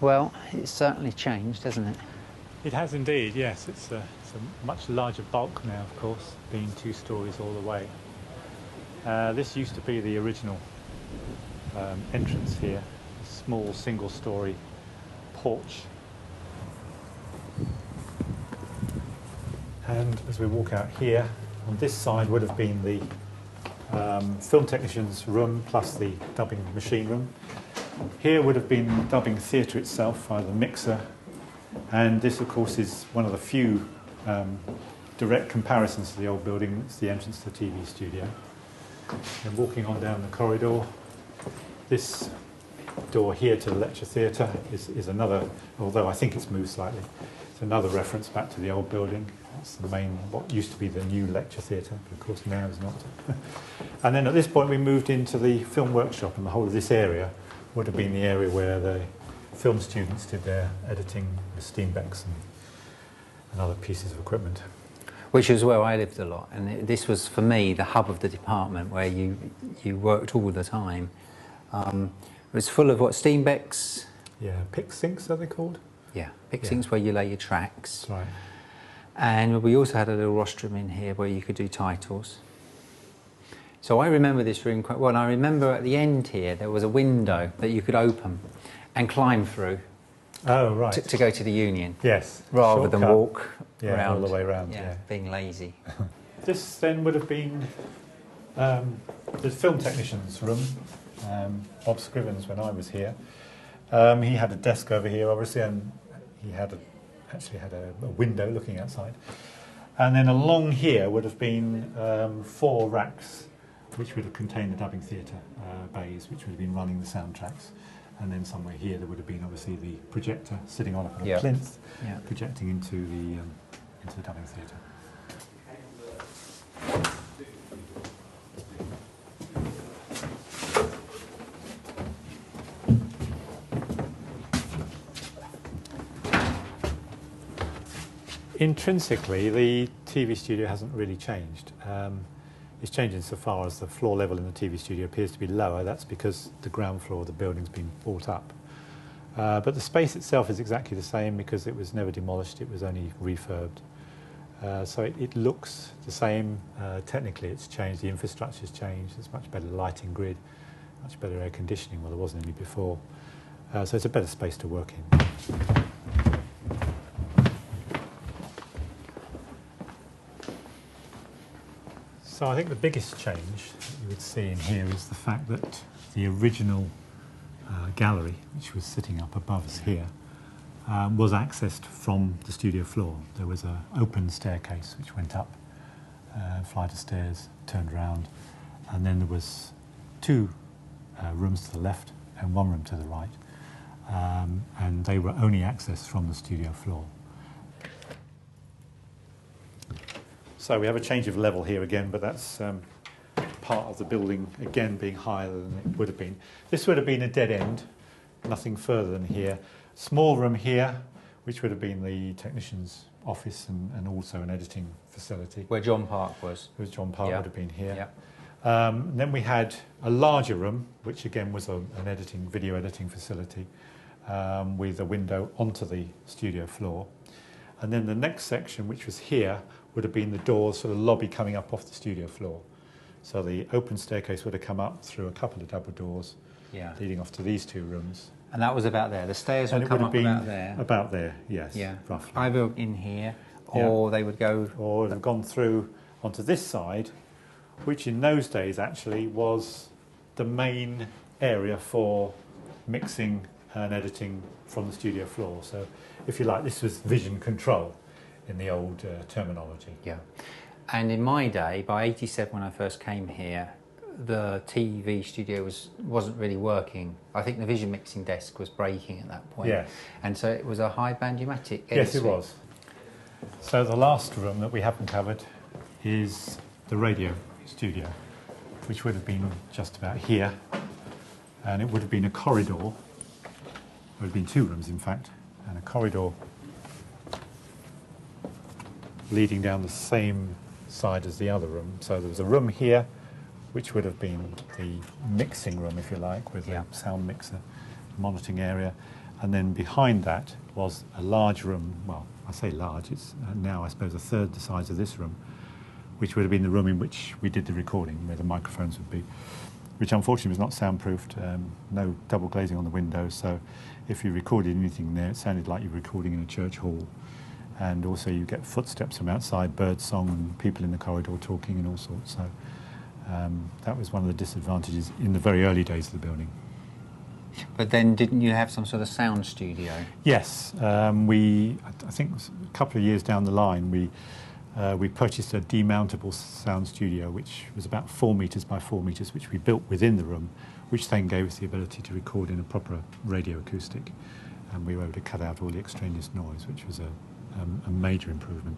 Well, it's certainly changed, hasn't it? It has indeed, yes. It's a much larger bulk now, of course, being 2 stories all the way. This used to be the original entrance here, a small single-storey porch. And as we walk out here, on this side would have been the film technician's room plus the dubbing machine room. Here would have been the dubbing theatre itself via the mixer, and this of course is one of the few direct comparisons to the old building. It's the entrance to the TV studio. And walking on down the corridor, this door here to the lecture theatre is another, although I think it's moved slightly, it's another reference back to the old building. That's the main, what used to be the new lecture theatre, but of course now is not. And then at this point we moved into the film workshop, and the whole of this area would have been the area where the film students did their editing with Steenbecks and other pieces of equipment. Which is where I lived a lot, and this was for me the hub of the department where you worked all the time. It was full of what, Steenbecks? Yeah, pick sinks are they called? Yeah, pick sinks where you lay your tracks. That's right. And we also had a little rostrum in here where you could do titles. So I remember this room quite well, and I remember at the end here there was a window that you could open and climb through. Oh, right. To go to the Union. Yes. Rather than walk around. All the way around. Yeah, being lazy. This then would have been the film technician's room. Bob Scrivens, when I was here, he had a desk over here, obviously, and he had actually had a window looking outside. And then along here would have been 4 racks, which would have contained the dubbing theatre bays, which would have been running the soundtracks. And then somewhere here there would have been obviously the projector sitting on a plinth, projecting into the dubbing theatre. Intrinsically, the TV studio hasn't really changed. It's changed insofar as the floor level in the TV studio appears to be lower. That's because the ground floor of the building's been bought up. But the space itself is exactly the same because it was never demolished, it was only refurbed. So it looks the same. Technically it's changed, the infrastructure's changed, there's much better lighting grid, much better air conditioning, well there wasn't any before. So it's a better space to work in. So I think the biggest change that you would see in here is the fact that the original gallery, which was sitting up above us here, was accessed from the studio floor. There was an open staircase which went up, flight of stairs, turned around, and then there was 2 rooms to the left and 1 room to the right, and they were only accessed from the studio floor. So we have a change of level here again, but that's part of the building, again, being higher than it would have been. This would have been a dead end, nothing further than here. Small room here, which would have been the technician's office and also an editing facility. Where John Park was. It was John Park would have been here. Yeah. Then we had a larger room, which again was an video editing facility, with a window onto the studio floor. And then the next section, which was here, would have been the doors, sort of lobby coming up off the studio floor. So the open staircase would have come up through a couple of double doors, leading off to these 2 rooms. And that was about there. The stairs would come up about there. About there, yes, roughly. Either in here, or they would go... Or they've gone through onto this side, which in those days actually was the main area for mixing and editing from the studio floor. So, if you like, this was vision control in the old terminology. Yeah. And in my day, by 87 when I first came here, the TV studio wasn't really working. I think the vision mixing desk was breaking at that point. Yes. And so it was a high band pneumatic. Yes, it was. So the last room that we haven't covered is the radio studio, which would have been just about here. And it would have been a corridor. There would have been 2 rooms, in fact, and a corridor leading down the same side as the other room. So there was a room here, which would have been the mixing room, if you like, with the sound mixer, monitoring area. And then behind that was a large room. Well, I say large, it's now I suppose a third the size of this room, which would have been the room in which we did the recording, where the microphones would be, which unfortunately was not soundproofed, no double glazing on the windows, so if you recorded anything there, it sounded like you were recording in a church hall. And also you get footsteps from outside, bird song, and people in the corridor talking and all sorts. So that was one of the disadvantages in the very early days of the building. But then didn't you have some sort of sound studio? Yes, I think a couple of years down the line, we purchased a demountable sound studio, which was about 4 metres by 4 metres, which we built within the room, which then gave us the ability to record in a proper radio acoustic. And we were able to cut out all the extraneous noise, which was a major improvement.